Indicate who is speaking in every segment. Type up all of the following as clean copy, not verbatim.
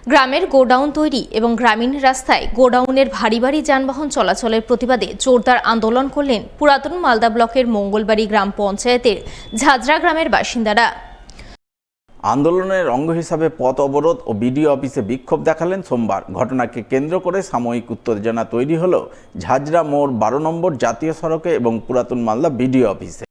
Speaker 1: গ্রামের গোডাউন তৈরি এবং গ্রামীণ রাস্তায় গোডাউনের ভারী ভারী যানবাহন চলাচলের প্রতিবাদে জোরদার আন্দোলন করলেন পুরাতন মালদা ব্লকের মঙ্গলবাড়ি গ্রাম পঞ্চায়েতের ঝাজরা গ্রামের বাসিন্দারা।
Speaker 2: আন্দোলনের অঙ্গ হিসাবে পথ অবরোধ ও বিডিও অফিসে বিক্ষোভ দেখালেন সোমবার। ঘটনাকে কেন্দ্র করে সাময়িক উত্তেজনা তৈরি হল ঝাজরা মোড় 12 নম্বর জাতীয় সড়কে এবং পুরাতন মালদা বিডিও অফিসে।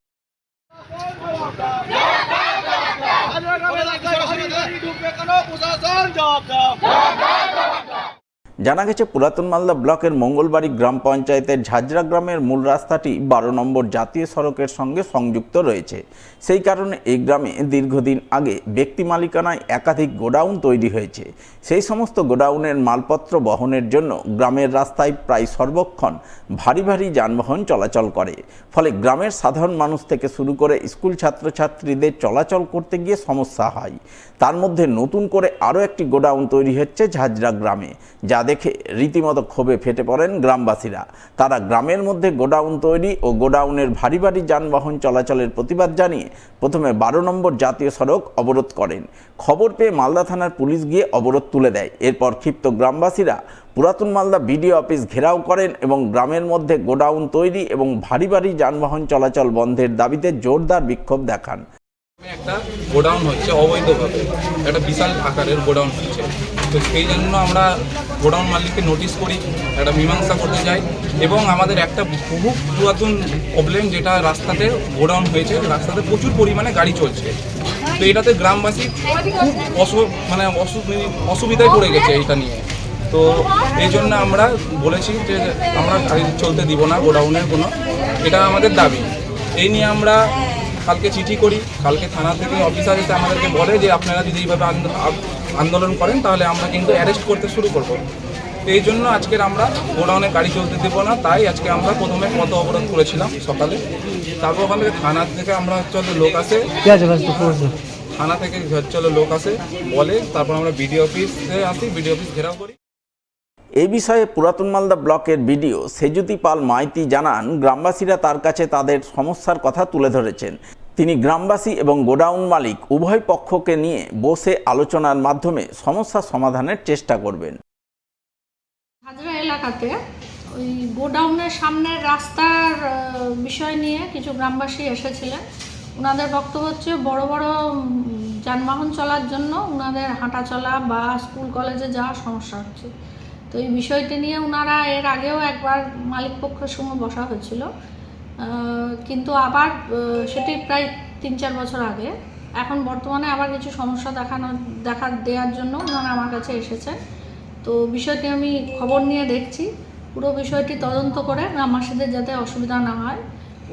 Speaker 2: জানা গেছে, পুরাতন মালদা ব্লকের মঙ্গলবাড়ি গ্রাম পঞ্চায়েতের ঝাজরা গ্রামের মূল রাস্তাটি 12 নম্বর জাতীয় সড়কের সঙ্গে সংযুক্ত রয়েছে। সেই কারণে এই গ্রামে দীর্ঘদিন আগে ব্যক্তি মালিকানায় একাধিক গোডাউন তৈরি হয়েছে। সেই সমস্ত গোডাউনের মালপত্র বহনের জন্য গ্রামের রাস্তায় প্রায় সর্বক্ষণ ভারী ভারী যানবাহন চলাচল করে। ফলে গ্রামের সাধারণ মানুষ থেকে শুরু করে স্কুল ছাত্রছাত্রীদের চলাচল করতে গিয়ে সমস্যা হয়। তার মধ্যে নতুন করে আরও একটি গোডাউন তৈরি হচ্ছে ঝাজরা গ্রামে, যা দেখে রীতিমতো ক্ষোভে ফেটে পড়েন গ্রামবাসীরা। তারা গ্রামের মধ্যে গোডাউন তৈরি ও গোডাউনের ভারী ভারী যানবাহন চলাচলের প্রতিবাদ জানিয়ে প্রথমে 12 নম্বর জাতীয় সড়ক অবরোধ করেন। খবর পেয়ে মালদা থানার পুলিশ গিয়ে অবরোধ তুলে দেয়। এরপর ক্ষিপ্ত গ্রামবাসীরা পুরাতন মালদা বিডিও অফিস ঘেরাও করেন এবং গ্রামের মধ্যে গোডাউন তৈরি এবং ভারী ভারী যানবাহন চলাচল বন্ধের দাবিতে জোরদার বিক্ষোভ দেখান।
Speaker 3: একটা গোডাউন হচ্ছে অবৈধভাবে, একটা বিশাল আকারের গোডাউন হচ্ছে। তো সেই জন্য আমরা গোডাউন মালিককে নোটিশ করি, একটা মীমাংসা করতে যাই এবং আমাদের একটা বহু পুরাতন প্রবলেম, যেটা রাস্তাতে গোডাউন হয়েছে, রাস্তাতে প্রচুর পরিমাণে গাড়ি চলছে। তো এটাতে গ্রামবাসী খুব অসুবিধায় পড়ে গেছে এটা নিয়ে। তো এই জন্য আমরা বলেছি যে আমরা গাড়ি চলতে দিব না গোডাউনের কোনো, এটা আমাদের দাবি। এই নিয়ে আমরা কালকে চিঠি করি। কালকে থানা থেকে অফিসার এসে আমাদেরকে বলে যে আপনারা যদি এইভাবে আন্দোলন করেন তাহলে আমরা কিন্তু অ্যারেস্ট করতে শুরু করব। তো এই জন্য আজকের আমরা গোডাউনে গাড়ি চলতে দেব না, তাই আজকে আমরা প্রথমে পথ অবরোধ করেছিলাম সকালে। তারপর ওখান থেকে থানা থেকে আমরা লোক আসে, থানা থেকে লোক আসে বলে, তারপর আমরা বিডিও অফিসে আসি, বিডিও অফিস ঘেরাও করি।
Speaker 2: এই বিষয়ে পুরাতন মালদা ব্লকের বিডিও সেজুতি পাল মাইতি জানান, গ্রামবাসীরা তার কাছে তাদের সমস্যার কথা তুলে ধরেছেন। তিনি গ্রামবাসী এবং গোডাউন মালিক উভয় পক্ষকে নিয়ে বসে আলোচনার মাধ্যমে সমস্যা সমাধানের চেষ্টা করবেন।
Speaker 4: ঝাজরা এলাকাতে ওই গোডাউনের সামনের রাস্তার বিষয় নিয়ে কিছু গ্রামবাসী এসেছিলেন। ওনাদের বক্তব্য হচ্ছে বড় বড় যানবাহন চলার জন্য ওনাদের হাঁটা চলা বা স্কুল কলেজে যাওয়ার সমস্যা হচ্ছে। তো এই বিষয়টি নিয়ে ওনারা এর আগেও একবার মালিক পক্ষের সঙ্গে বসা হয়েছিল, কিন্তু আবার সেটি প্রায় 3-4 বছর আগে। এখন বর্তমানে আবার কিছু সমস্যা দেখা দেওয়ার জন্য ওনারা আমার কাছে এসেছেন। তো বিষয়টি আমি খবর নিয়ে দেখছি, পুরো বিষয়টি তদন্ত করে গ্রামবাসীদের যাতে অসুবিধা না হয়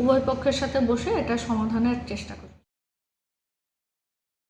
Speaker 4: উভয় পক্ষের সাথে বসে এটা সমাধানের চেষ্টা করি।